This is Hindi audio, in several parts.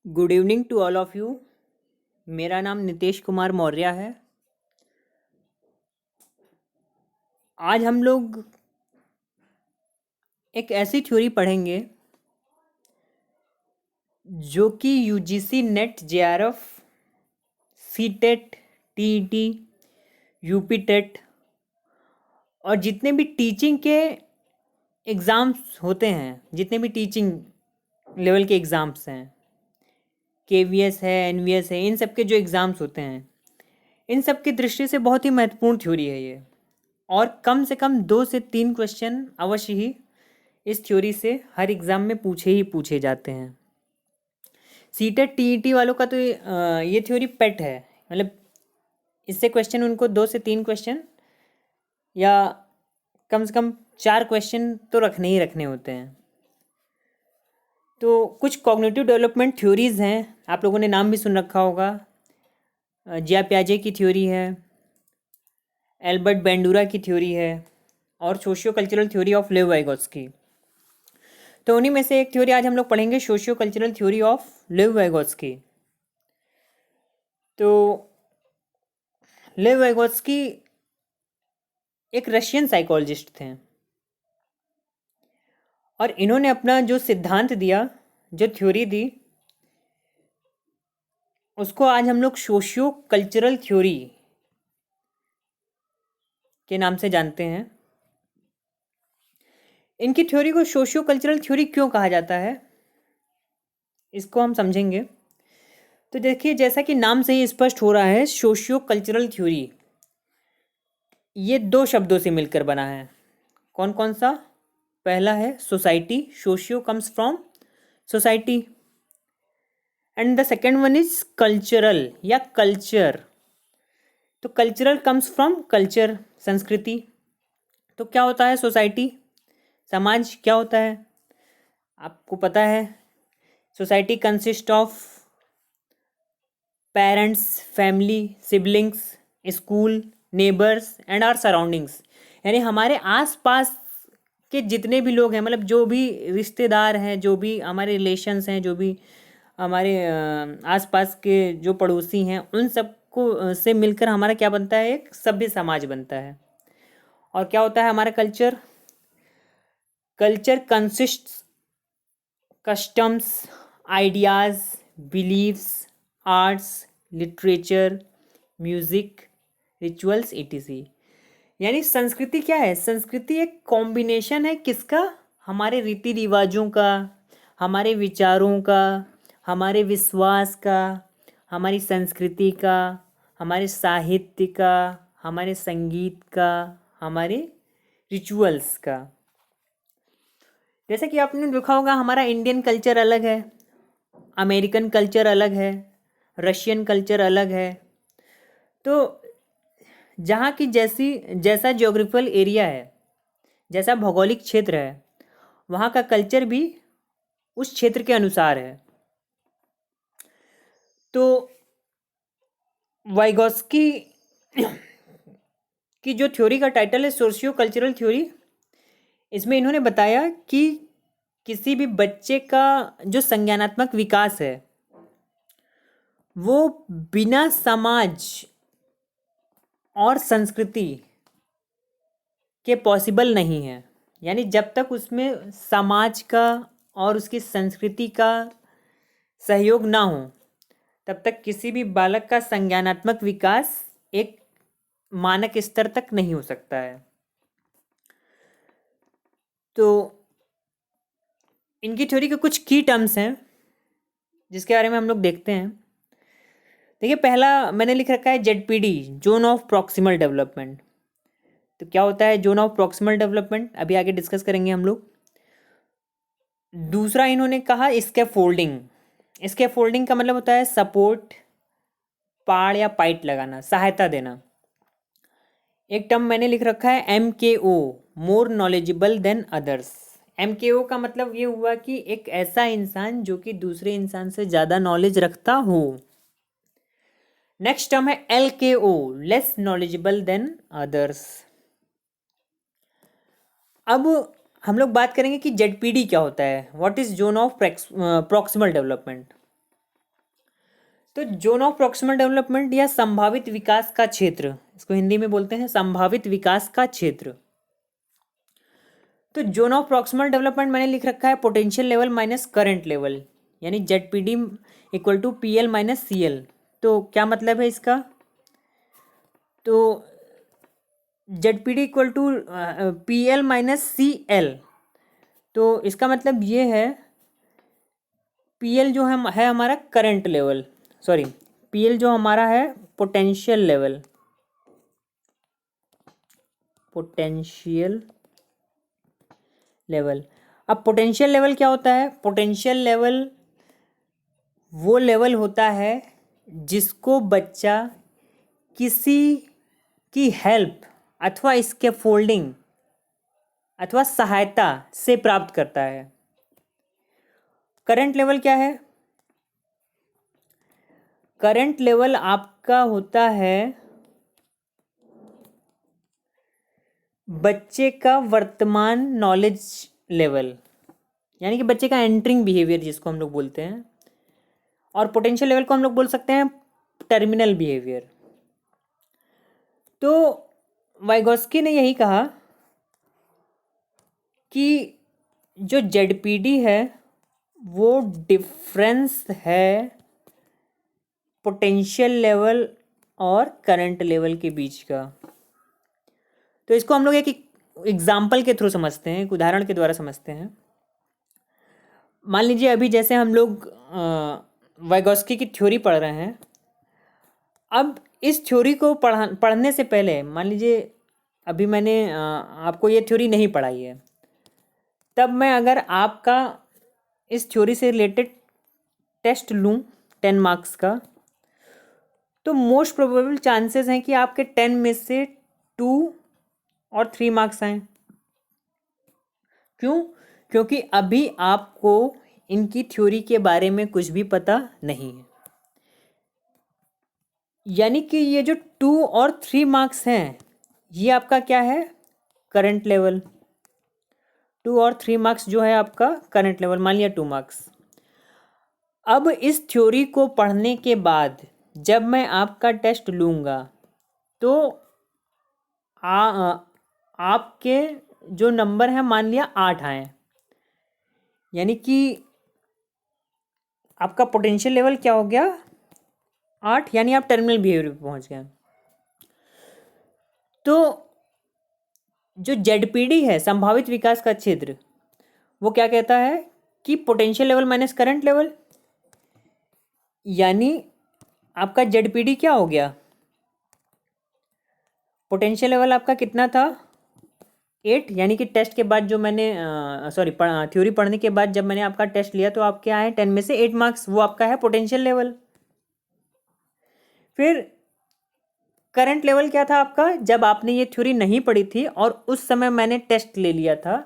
Good evening to all of you. मेरा नाम नितेश कुमार मौर्य है। आज हम लोग एक ऐसी थ्योरी पढ़ेंगे जो कि UGC NET JRF CTET TET UP TET और जितने भी टीचिंग के एग्ज़ाम्स होते हैं, जितने भी टीचिंग लेवल के एग्ज़ाम्स हैं, केवीएस है, एनवीएस है, इन सब के जो एग्ज़ाम्स होते हैं, इन सब की दृष्टि से बहुत ही महत्वपूर्ण थ्योरी है ये। और कम से कम 2 से 3 क्वेश्चन अवश्य ही इस थ्योरी से हर एग्ज़ाम में पूछे ही पूछे जाते हैं। सीटेट टीईटी वालों का तो ये थ्योरी पेट है, मतलब इससे क्वेश्चन उनको 2 से 3 क्वेश्चन या कम से कम 4 क्वेश्चन तो रखने ही रखने होते हैं। तो कुछ कॉग्निटिव डेवलपमेंट थ्योरीज़ हैं, आप लोगों ने नाम भी सुन रखा होगा। जिया प्याजे की थ्योरी है, एल्बर्ट बेंडूरा की थ्योरी है और सोशियो कल्चरल थ्योरी ऑफ लेव वाइगोत्स्की। तो उन्हीं में से एक थ्योरी आज हम लोग पढ़ेंगे, सोशियो कल्चरल थ्योरी ऑफ लेव वाइगोत्स्की। तो लेव वाइगोत्स्की एक रशियन साइकोलॉजिस्ट थे और इन्होंने अपना जो सिद्धांत दिया, जो थ्योरी दी, उसको आज हम लोग सोशियो कल्चरल थ्योरी के नाम से जानते हैं। इनकी थ्योरी को सोशियो कल्चरल थ्योरी क्यों कहा जाता है, इसको हम समझेंगे। तो देखिए, जैसा कि नाम से ही स्पष्ट हो रहा है, सोशियो कल्चरल थ्योरी ये 2 शब्दों से मिलकर बना है। कौन कौन सा? पहला है society, socio comes from society, and the second one is cultural या कल्चर। तो कल्चरल कम्स फ्रॉम कल्चर, संस्कृति। तो क्या होता है सोसाइटी, समाज क्या होता है, आपको पता है। Society consist of parents, family, siblings, school, neighbours and our surroundings. यानी हमारे आसपास के जितने भी लोग हैं, मतलब जो भी रिश्तेदार हैं, जो भी हमारे रिलेशंस हैं, जो भी हमारे आसपास के जो पड़ोसी हैं, उन सबको से मिलकर हमारा क्या बनता है, एक सभ्य समाज बनता है। और क्या होता है हमारा culture? Culture consists customs, ideas, beliefs, arts, literature, music, rituals etc। यानी संस्कृति क्या है? संस्कृति एक कॉम्बिनेशन है किसका? हमारे रीति रिवाजों का, हमारे विचारों का, हमारे विश्वास का, हमारी संस्कृति का, हमारे साहित्य का, हमारे संगीत का, हमारे रिचुअल्स का। जैसे कि आपने देखा होगा, हमारा इंडियन कल्चर अलग है, अमेरिकन कल्चर अलग है, रशियन कल्चर अलग है। तो जहाँ की जैसा ज्योग्राफिकल एरिया है, जैसा भौगोलिक क्षेत्र है, वहाँ का कल्चर भी उस क्षेत्र के अनुसार है। तो वाइगोत्स्की की जो थ्योरी का टाइटल है सोशियो कल्चरल थ्योरी, इसमें इन्होंने बताया कि किसी भी बच्चे का जो संज्ञानात्मक विकास है, वो बिना समाज और संस्कृति के पॉसिबल नहीं है। यानी जब तक उसमें समाज का और उसकी संस्कृति का सहयोग ना हो, तब तक किसी भी बालक का संज्ञानात्मक विकास एक मानक स्तर तक नहीं हो सकता है। तो इनकी थ्योरी के कुछ की टर्म्स हैं जिसके बारे में हम लोग देखते हैं। देखिए, पहला मैंने लिख रखा है ZPD, zone of proximal development. तो क्या होता है जोन ऑफ प्रॉक्सिमल डेवलपमेंट, अभी आगे डिस्कस करेंगे हम लोग। दूसरा इन्होंने कहा स्कैफोल्डिंग। स्कैफोल्डिंग का मतलब होता है सपोर्ट, पाड़ या पाइट लगाना, सहायता देना। एक टर्म मैंने लिख रखा है MKO, मोर नॉलेजेबल देन अदर्स। MKO का मतलब ये हुआ कि एक ऐसा इंसान जो कि दूसरे इंसान से ज़्यादा नॉलेज रखता हो। नेक्स्ट टर्म है LKO, less knowledgeable than others. अब हम लोग बात करेंगे कि जेडपीडी क्या होता है, what is zone of proximal development. तो जोन ऑफ प्रॉक्सिमल डेवलपमेंट या संभावित विकास का क्षेत्र, इसको हिंदी में बोलते हैं संभावित विकास का क्षेत्र। तो जोन ऑफ प्रॉक्सिमल डेवलपमेंट मैंने लिख रखा है potential level minus current level, यानी ZPD equal to PL minus CL। तो क्या मतलब है इसका? तो ZPD equal to PL minus CL, तो इसका मतलब ये है PL जो है हमारा करंट लेवल, सॉरी PL जो हमारा है पोटेंशियल लेवल, पोटेंशियल लेवल। अब पोटेंशियल लेवल क्या होता है? पोटेंशियल लेवल वो लेवल होता है जिसको बच्चा किसी की हेल्प अथवा स्कैफोल्डिंग अथवा सहायता से प्राप्त करता है। करंट लेवल क्या है? करंट लेवल आपका होता है बच्चे का वर्तमान नॉलेज लेवल, यानी कि बच्चे का एंटरिंग बिहेवियर जिसको हम लोग बोलते हैं, और पोटेंशियल लेवल को हम लोग बोल सकते हैं टर्मिनल बिहेवियर। तो वाइगोस्की ने यही कहा कि जो ZPD है वो डिफरेंस है पोटेंशियल लेवल और करंट लेवल के बीच का। तो इसको हम लोग एक एग्जाम्पल के थ्रू समझते हैं, एक उदाहरण के द्वारा समझते हैं। मान लीजिए अभी जैसे हम लोग वाइगोस्की की थ्योरी पढ़ रहे हैं। अब इस थ्योरी को पढ़ने से पहले मान लीजिए अभी मैंने आपको ये थ्योरी नहीं पढ़ाई है, तब मैं अगर आपका इस थ्योरी से रिलेटेड टेस्ट लूँ 10 मार्क्स का, तो मोस्ट प्रोबेबल चांसेस हैं कि आपके 10 में से 2 और 3 मार्क्स आएँ। क्यों? क्योंकि अभी आपको इनकी थ्योरी के बारे में कुछ भी पता नहीं है, यानी कि ये जो 2 और 3 मार्क्स हैं ये आपका क्या है? Current level. 2 और 3 मार्क्स जो है आपका करंट लेवल, मान लिया 2 मार्क्स। अब इस थ्योरी को पढ़ने के बाद जब मैं आपका टेस्ट लूँगा तो आपके जो नंबर है मान लिया 8 आए, यानी कि आपका पोटेंशियल लेवल क्या हो गया? 8, यानी आप टर्मिनल बिहेवियर पे पहुंच गए। तो जो ZPD है संभावित विकास का क्षेत्र, वो क्या कहता है कि potential level minus current level, यानी आपका ZPD क्या हो गया? पोटेंशियल लेवल आपका कितना था? 8, यानी कि टेस्ट के बाद जो मैंने थ्योरी पढ़ने के बाद जब मैंने आपका टेस्ट लिया तो आपके आए 10 में से 8 मार्क्स, वो आपका है पोटेंशियल लेवल। फिर करंट लेवल क्या था आपका? जब आपने ये थ्योरी नहीं पढ़ी थी और उस समय मैंने टेस्ट ले लिया था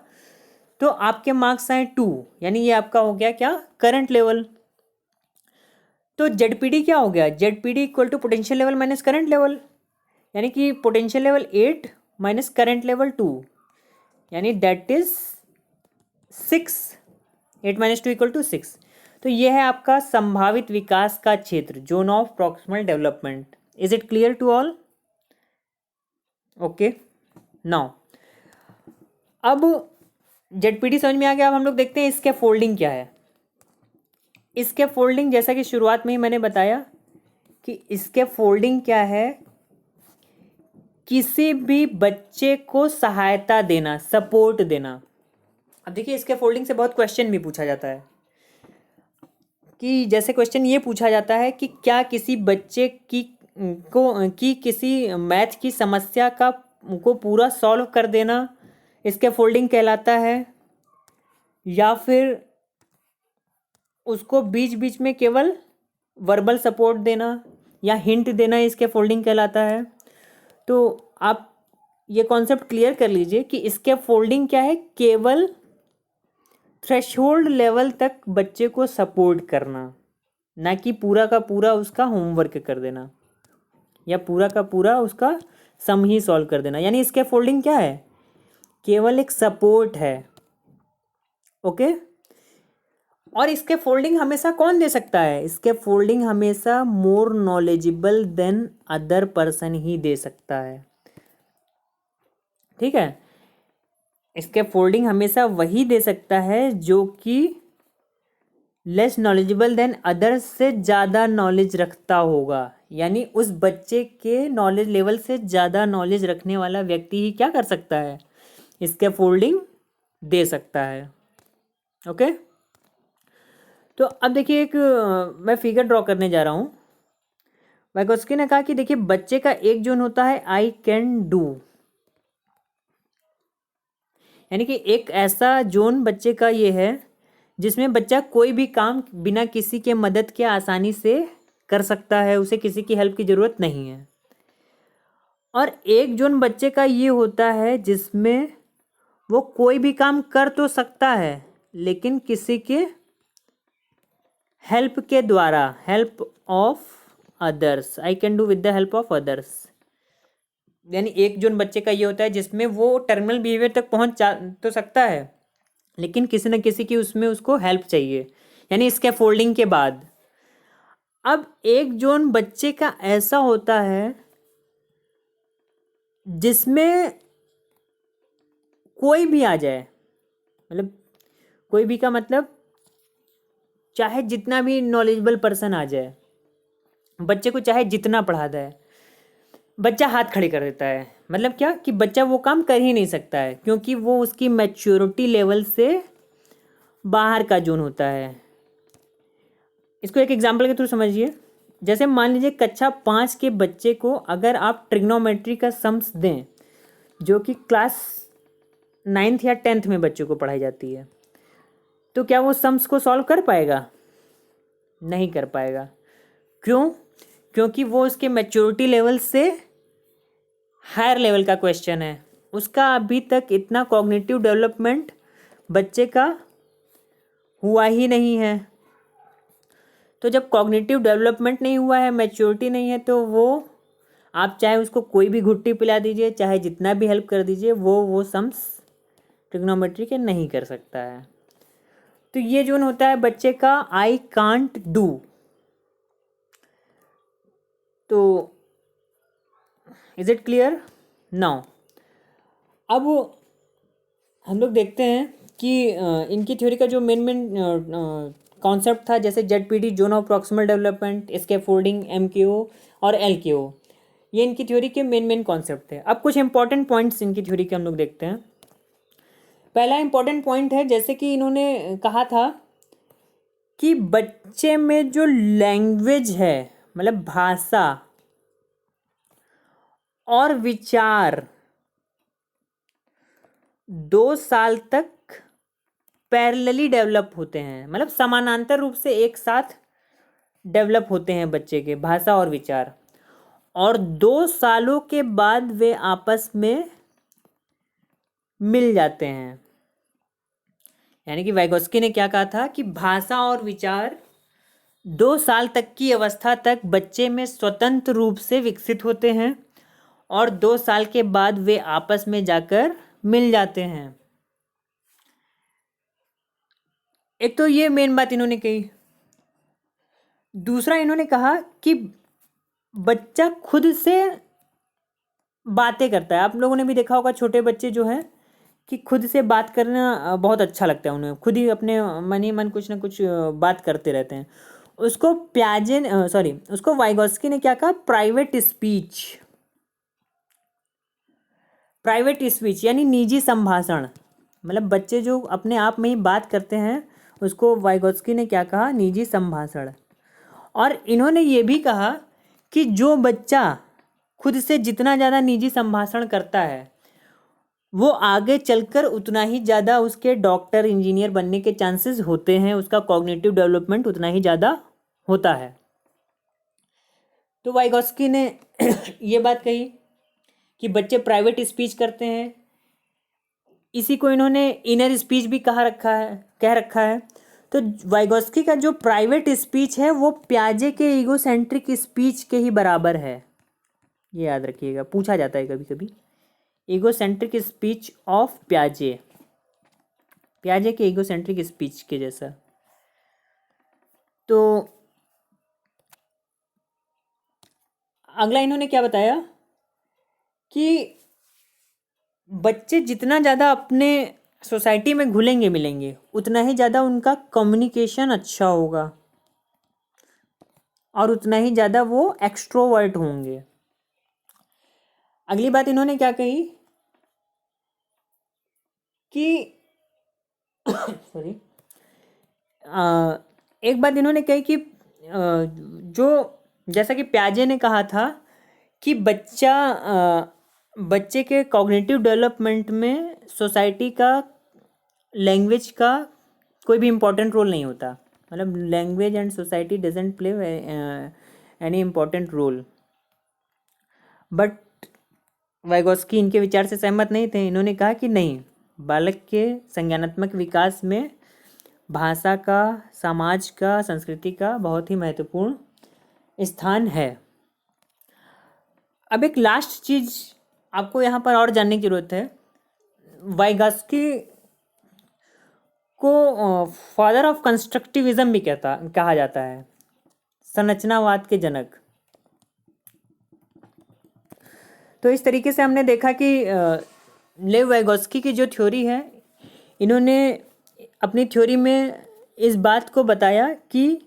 तो आपके मार्क्स आए 2, यानी ये आपका हो गया क्या? Current level. तो ZPD क्या हो गया? ZPD equal to potential level minus current level, यानी कि potential level 8 minus current level 2, यानी that is 6। 8 minus 2 equal to 6। तो ये है आपका संभावित विकास का क्षेत्र, zone of proximal development. Is it clear to all? Okay, now अब ZPD समझ में आ गया। अब हम लोग देखते हैं इसके फोल्डिंग क्या है। इसके फोल्डिंग जैसा कि शुरुआत में ही मैंने बताया कि इसके फोल्डिंग क्या है? किसी भी बच्चे को सहायता देना, सपोर्ट देना। अब देखिए इसके फोल्डिंग से बहुत क्वेश्चन भी पूछा जाता है कि जैसे क्वेश्चन ये पूछा जाता है कि क्या किसी बच्चे की किसी मैथ की समस्या को पूरा सॉल्व कर देना इसके फोल्डिंग कहलाता है, या फिर उसको बीच बीच में केवल वर्बल सपोर्ट देना या हिंट देना इसके फोल्डिंग कहलाता है। तो आप ये कॉन्सेप्ट क्लियर कर लीजिए कि इसके फोल्डिंग क्या है? केवल थ्रेशोल्ड लेवल तक बच्चे को सपोर्ट करना, ना कि पूरा का पूरा उसका होमवर्क कर देना या पूरा का पूरा उसका सम ही सॉल्व कर देना। यानी इसके फोल्डिंग क्या है? केवल एक सपोर्ट है। ओके, और इसके फोल्डिंग हमेशा कौन दे सकता है? इसके फोल्डिंग हमेशा more knowledgeable than other person ही दे सकता है, ठीक है। इसके फोल्डिंग हमेशा वही दे सकता है जो कि लेस नॉलेजेबल देन अदर्स से ज़्यादा नॉलेज रखता होगा, यानी उस बच्चे के नॉलेज लेवल से ज़्यादा नॉलेज रखने वाला व्यक्ति ही क्या कर सकता है? इसके फोल्डिंग दे सकता है। ओके, तो अब देखिए एक मैं फिगर ड्रॉ करने जा रहा हूँ। वाइगोत्स्की ने कहा कि देखिए बच्चे का एक जोन होता है आई कैन डू, यानी कि एक ऐसा जोन बच्चे का ये है जिसमें बच्चा कोई भी काम बिना किसी के मदद के आसानी से कर सकता है, उसे किसी की हेल्प की ज़रूरत नहीं है। और एक जोन बच्चे का ये होता है जिसमें वो कोई भी काम कर तो सकता है लेकिन किसी के हेल्प के द्वारा, help of others, I can do with the help of others. यानी एक जोन बच्चे का ये होता है जिसमें वो टर्मिनल बिहेवियर तक पहुंच जा तो सकता है लेकिन किसी न किसी की उसमें उसको हेल्प चाहिए, यानी इसके फोल्डिंग के बाद। अब एक जोन बच्चे का ऐसा होता है जिसमें कोई भी आ जाए, मतलब कोई भी का मतलब चाहे जितना भी नॉलेजेबल पर्सन आ जाए, बच्चे को चाहे जितना पढ़ा दे, बच्चा हाथ खड़े कर देता है। मतलब क्या कि बच्चा वो काम कर ही नहीं सकता है क्योंकि वो उसकी मैच्योरिटी लेवल से बाहर का जोन होता है। इसको एक एग्जांपल के थ्रू समझिए। जैसे मान लीजिए कक्षा 5 के बच्चे को अगर आप ट्रिग्नोमेट्री का सम्स दें, जो कि क्लास 9th या 10th में बच्चों को पढ़ाई जाती है, तो क्या वो सम्स को सॉल्व कर पाएगा? नहीं कर पाएगा। क्यों? क्योंकि वो उसके मैच्योरिटी लेवल से हायर लेवल का क्वेश्चन है, उसका अभी तक इतना कॉग्निटिव डेवलपमेंट बच्चे का हुआ ही नहीं है। तो जब कॉग्निटिव डेवलपमेंट नहीं हुआ है, मैच्योरिटी नहीं है, तो वो आप चाहे उसको कोई भी घुट्टी पिला दीजिए, चाहे जितना भी हेल्प कर दीजिए, वो सम्स ट्रिग्नोमेट्री के नहीं कर सकता है। तो ये जोन होता है बच्चे का आई कांट डू। तो इज इट क्लियर नाउ? अब हम लोग देखते हैं कि इनकी थ्योरी का जो मेन कॉन्सेप्ट था, जैसे ZPD zone of proximal development, इसके फोल्डिंग, एमकेओ और एलकेओ, ये इनकी थ्योरी के मेन कॉन्सेप्ट थे। अब कुछ इंपॉर्टेंट पॉइंट्स इनकी थ्योरी के हम लोग देखते हैं। पहला इंपॉर्टेंट पॉइंट है, जैसे कि इन्होंने कहा था कि बच्चे में जो लैंग्वेज है, मतलब भाषा और विचार 2 साल तक पैरेलली डेवलप होते हैं, मतलब समानांतर रूप से एक साथ डेवलप होते हैं बच्चे के भाषा और विचार, और 2 सालों के बाद वे आपस में मिल जाते हैं। यानी कि वाइगोत्स्की ने क्या कहा था कि भाषा और विचार 2 साल तक की अवस्था तक बच्चे में स्वतंत्र रूप से विकसित होते हैं और 2 साल के बाद वे आपस में जाकर मिल जाते हैं। एक तो ये मेन बात इन्होंने कही। दूसरा इन्होंने कहा कि बच्चा खुद से बातें करता है। आप लोगों ने भी देखा होगा छोटे बच्चे जो हैं कि खुद से बात करना बहुत अच्छा लगता है उन्हें, खुद ही अपने मन ही मन कुछ ना कुछ बात करते रहते हैं। उसको उसको वाइगोत्स्की ने क्या कहा? Private speech. प्राइवेट स्पीच यानी निजी संभाषण, मतलब बच्चे जो अपने आप में ही बात करते हैं, उसको वाइगोत्स्की ने क्या कहा? निजी संभाषण। और इन्होंने ये भी कहा कि जो बच्चा खुद से जितना ज़्यादा निजी संभाषण करता है, वो आगे चलकर उतना ही ज़्यादा उसके डॉक्टर, इंजीनियर बनने के चांसेस होते हैं, उसका कॉग्निटिव डेवलपमेंट उतना ही ज़्यादा होता है। तो वाइगोत्स्की ने ये बात कही कि बच्चे प्राइवेट स्पीच करते हैं। इसी को इन्होंने इनर स्पीच भी कह रखा है। तो वाइगोत्स्की का जो प्राइवेट स्पीच है वो प्याजे के ईगोसेंट्रिक स्पीच के ही बराबर है। ये याद रखिएगा, पूछा जाता है कभी कभी। ईगोसेंट्रिक स्पीच ऑफ प्याजे, प्याजे के ईगोसेंट्रिक स्पीच के जैसा। तो अगला इन्होंने क्या बताया कि बच्चे जितना ज़्यादा अपने सोसाइटी में घुलेंगे मिलेंगे उतना ही ज़्यादा उनका कम्युनिकेशन अच्छा होगा और उतना ही ज़्यादा वो एक्सट्रोवर्ट होंगे। अगली बात इन्होंने क्या कही कि सॉरी एक बात इन्होंने कही कि जो जैसा कि प्याजे ने कहा था कि बच्चे के कॉग्निटिव डेवलपमेंट में सोसाइटी का लैंग्वेज का कोई भी इम्पोर्टेंट रोल नहीं होता, मतलब language and society doesn't play any important role. But Vygotsky इनके विचार से सहमत नहीं थे। इन्होंने कहा कि नहीं, बालक के संज्ञानात्मक विकास में भाषा का, समाज का, संस्कृति का बहुत ही महत्वपूर्ण स्थान है। अब एक लास्ट चीज़ आपको यहाँ पर और जानने की ज़रूरत है। वाइगोस्की को फादर ऑफ कंस्ट्रक्टिविज्म भी कहा जाता है, संरचनावाद के जनक। तो इस तरीके से हमने देखा कि लेव वाइगोस्की की जो थ्योरी है, इन्होंने अपनी थ्योरी में इस बात को बताया कि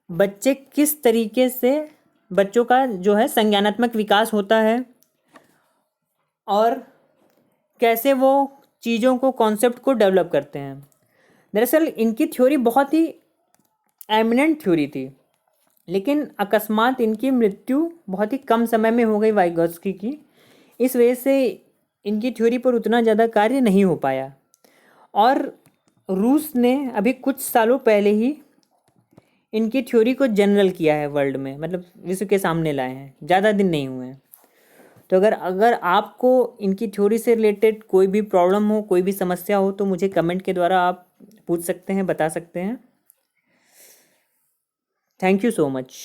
बच्चे किस तरीके से, बच्चों का जो है संज्ञानात्मक विकास होता है और कैसे वो चीज़ों को, कॉन्सेप्ट को डेवलप करते हैं। दरअसल इनकी थ्योरी बहुत ही एमिनेंट थ्योरी थी, लेकिन अकस्मात इनकी मृत्यु बहुत ही कम समय में हो गई वाइगोस्की की। इस वजह से इनकी थ्योरी पर उतना ज़्यादा कार्य नहीं हो पाया और रूस ने अभी कुछ सालों पहले ही इनकी थ्योरी को जनरल किया है वर्ल्ड में, मतलब विश्व के सामने लाए हैं, ज़्यादा दिन नहीं हुए हैं। तो अगर आपको इनकी थ्योरी से रिलेटेड कोई भी प्रॉब्लम हो, कोई भी समस्या हो, तो मुझे कमेंट के द्वारा आप पूछ सकते हैं, बता सकते हैं। Thank you so much.